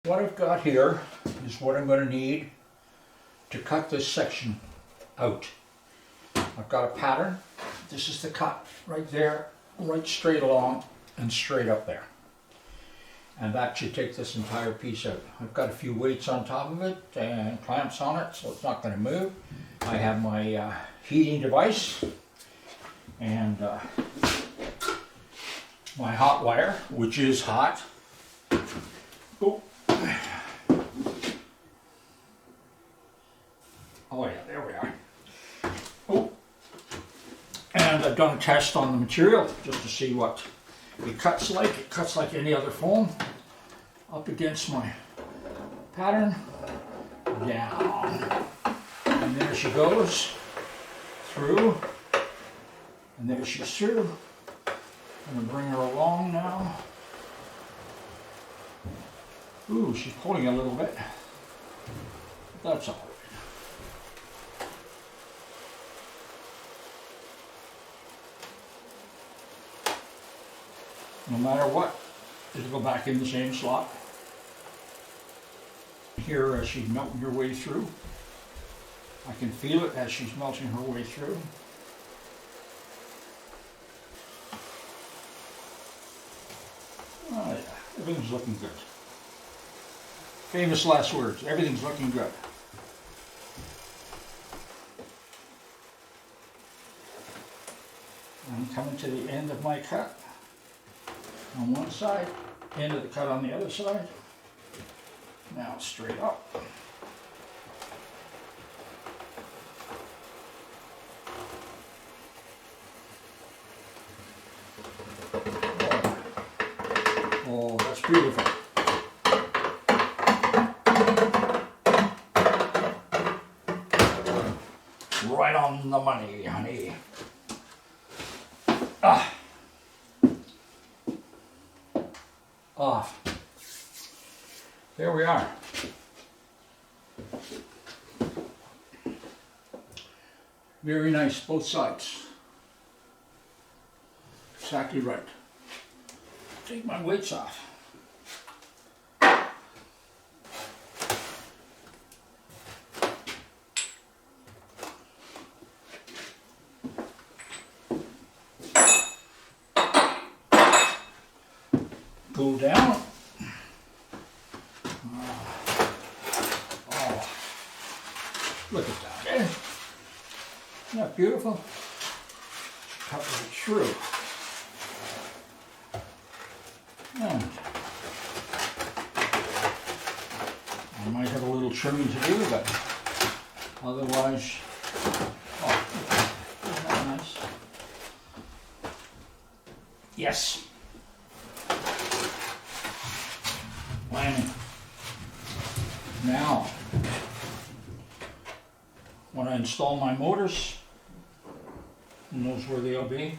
what I've got here is what I'm going to need to cut this section out. I've got a pattern. This is the cut right there, right straight along and straight up there. And that should take this entire piece out. I've got a few weights on top of it and clamps on it, so it's not going to move. I have my heating device and my hot wire, which is hot. Oh. Oh yeah, there we are. Oh. And I've done a test on the material just to see what it cuts like. It cuts like any other foam. Up against my pattern, down, and there she goes, through, and there she's through. I'm going to bring her along now. Ooh, she's pulling a little bit. That's all right. No matter what, it'll go back in the same slot. Here as she's melting her way through. I can feel it as she's melting her way through. Oh yeah, everything's looking good. Famous last words, everything's looking good. I'm coming to the end of my cut on one side, end of the cut on the other side. Now straight up. Oh, that's beautiful. Right on the money, honey. Ah. Off. There we are. Very nice, both sides. Exactly right. Take my weights off. Cool down. Oh, look at that, eh? Isn't that beautiful? Cut right through. And I might have a little trimming to do, but otherwise, oh, isn't that nice? Yes. Landing. Now, when I install my motors, who knows where they'll be?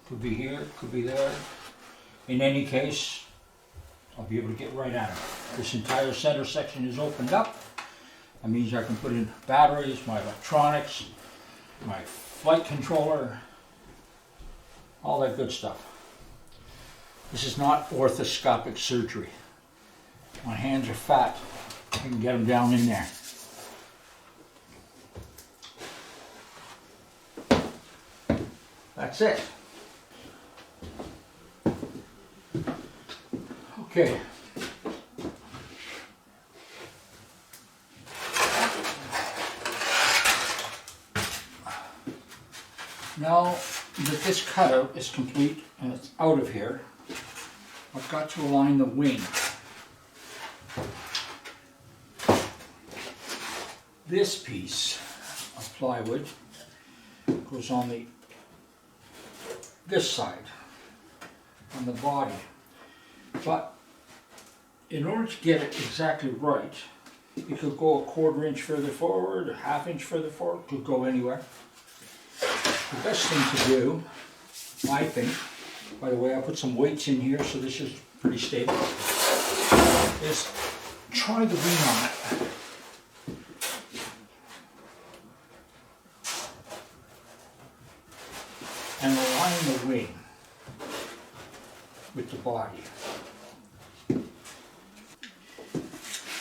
Could be here, could be there. In any case, I'll be able to get right at it. This entire center section is opened up. That means I can put in batteries, my electronics, my flight controller, all that good stuff. This is not orthoscopic surgery. My hands are fat. I can get them down in there. That's it. Okay. Now that this cutout is complete and it's out of here, I've got to align the wing. This piece of plywood goes on this side, on the body. But in order to get it exactly right, you could go a 1/4 inch further forward, a 1/2 inch further forward, could go anywhere. The best thing to do, I think, by the way, I put some weights in here so this is pretty stable, is try the wing on it. And align the wing with the body.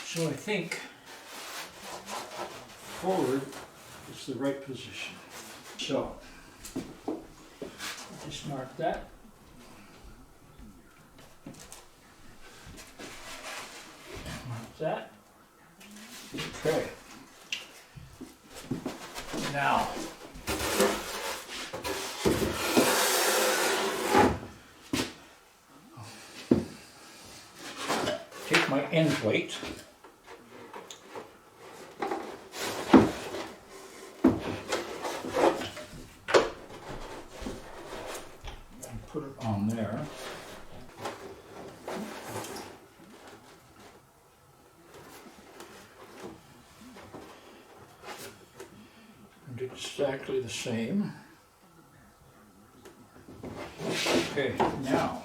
So I think forward is the right position. So just mark that. Mark that. Okay. Now take my end plate. Put it on there. And exactly the same. Okay, now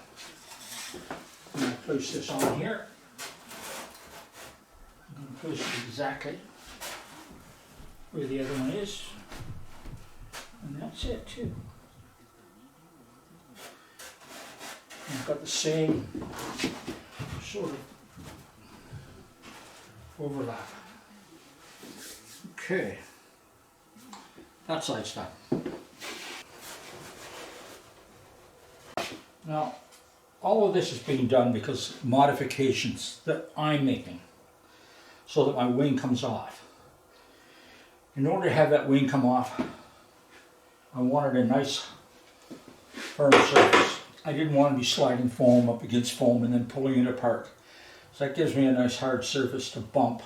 I'm going to place this on here. I'm going to place it exactly where the other one is. And that's it too. I've got the same sort of overlap. Okay, that side's done. Now, all of this is being done because modifications that I'm making so that my wing comes off. In order to have that wing come off, I wanted a nice firm surface. I didn't want to be sliding foam up against foam and then pulling it apart. So that gives me a nice hard surface to bump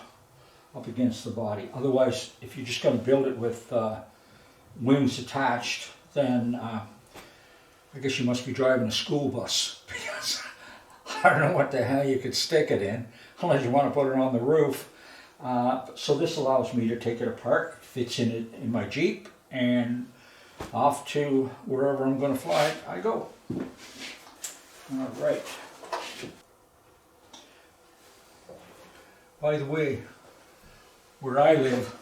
up against the body. Otherwise, if you're just going to build it with wings attached, then I guess you must be driving a school bus, because I don't know what the hell you could stick it in, unless you want to put it on the roof. So this allows me to take it apart, fits in it in my Jeep, and off to wherever I'm going to fly I go. All right. By the way, where I live,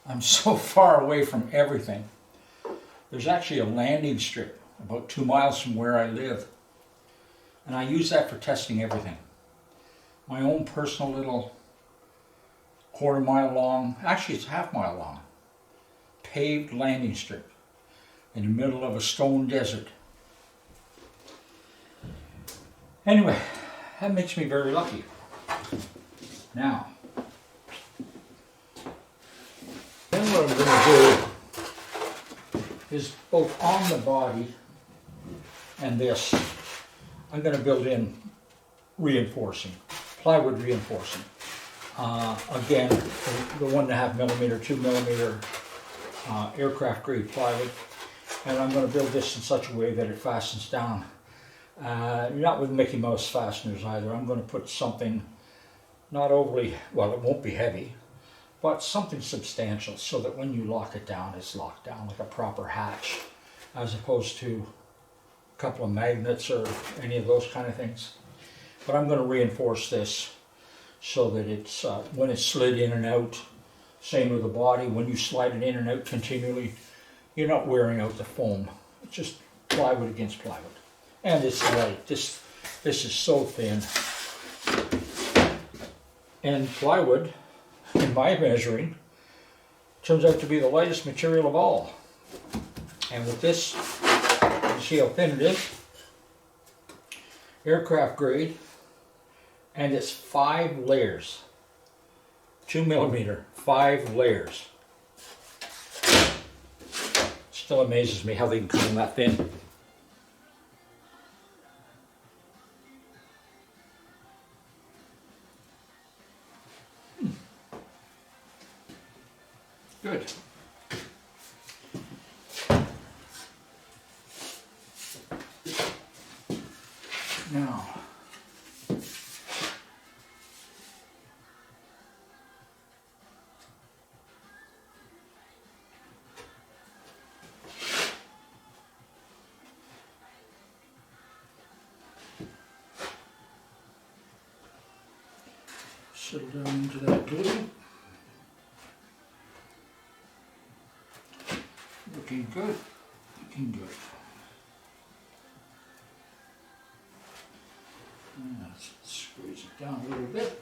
I'm so far away from everything. There's actually a landing strip about 2 miles from where I live. And I use that for testing everything. My own personal little 1/4 mile long, actually it's 1/2 mile long, paved landing strip in the middle of a stone desert. Anyway, that makes me very lucky. Now, then what I'm going to do is both on the body and this, I'm going to build in reinforcing, plywood reinforcing. Again, the 1.5 millimeter, 2 millimeter aircraft grade plywood. And I'm going to build this in such a way that it fastens down. Not with Mickey Mouse fasteners either. I'm going to put something not overly, well, it won't be heavy, but something substantial so that when you lock it down, it's locked down like a proper hatch, as opposed to a couple of magnets or any of those kind of things. But I'm going to reinforce this so that it's, when it's slid in and out, same with the body, when you slide it in and out continually, you're not wearing out the foam. It's just plywood against plywood. And it's light. This is so thin. And plywood, in my measuring, turns out to be the lightest material of all. And with this, you see how thin it is? Aircraft grade. And it's 5 layers. 2 millimeter, 5 layers. Still amazes me how they can come that thin. Good. Now, settle down into that glue. Looking good, looking good. Let's squeeze it down a little bit.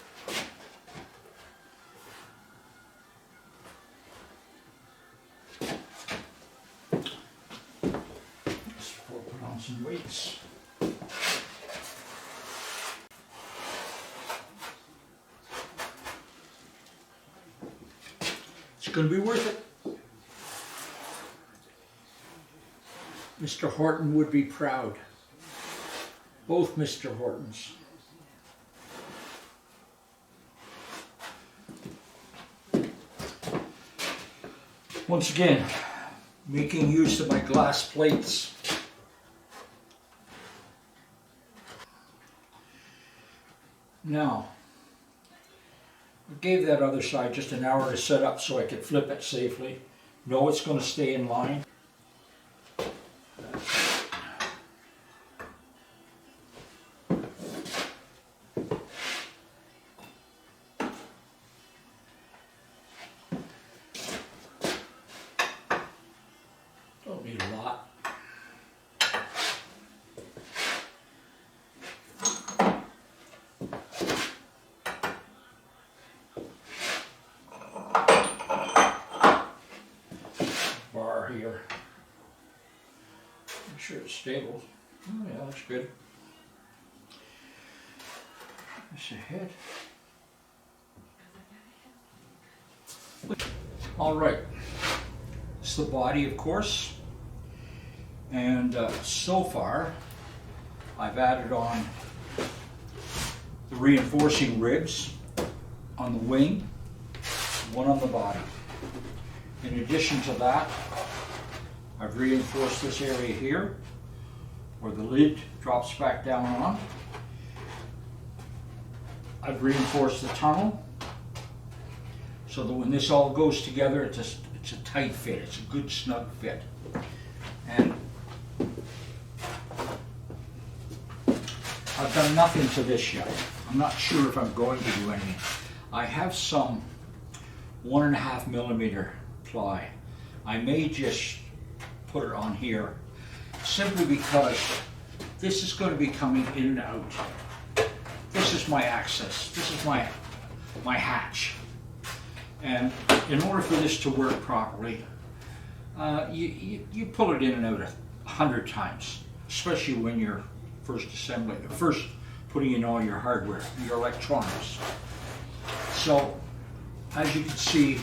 pounds and weights. It's going to be worth it. Mr. Horten would be proud. Both Mr. Hortens. Once again, making use of my glass plates. Now, I gave that other side just an hour to set up so I could flip it safely. Know it's going to stay in line. Don't need a lot. Bar here. Make sure it's stable. Oh yeah, that's good. That's a head. All right. It's the body, of course. And so far, I've added on the reinforcing ribs on the wing, one on the body. In addition to that, I've reinforced this area here, where the lid drops back down on. I've reinforced the tunnel, so that when this all goes together, it's a tight fit, it's a good snug fit. And I've done nothing to this yet. I'm not sure if I'm going to do anything. I have some 1.5 millimeter ply. I may just put it on here simply because this is going to be coming in and out. This is my access. This is my hatch. And in order for this to work properly, you pull it in and out 100 times, especially when you're first putting in all your hardware, your electronics. So, as you can see,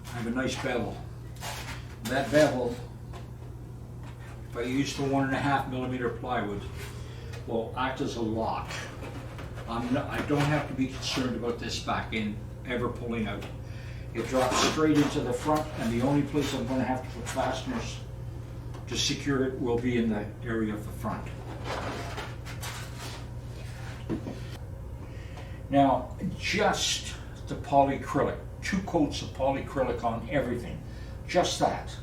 I have a nice bevel. That bevel, if I use the 1.5 millimeter plywood, will act as a lock. I don't have to be concerned about this back end ever pulling out. It drops straight into the front, and the only place I'm going to have to put fasteners to secure it will be in the area of the front. Now, just the polyacrylic, 2 coats of polyacrylic on everything, just that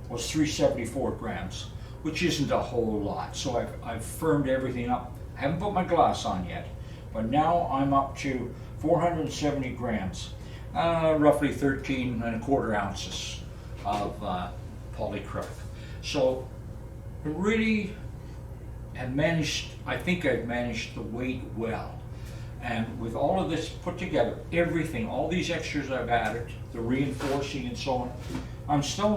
was 374 grams, which isn't a whole lot. So I've firmed everything up. I haven't put my glass on yet, but now I'm up to 470 grams, roughly 13¼ ounces of polyacrylic. So I really have managed, I think I've managed the weight well. And with all of this put together, everything, all these extras I've added, the reinforcing and so on, I'm still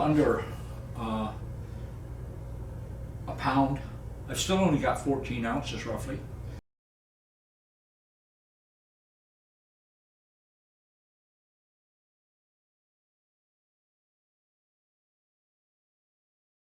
under a pound. I've still only got 14 ounces roughly.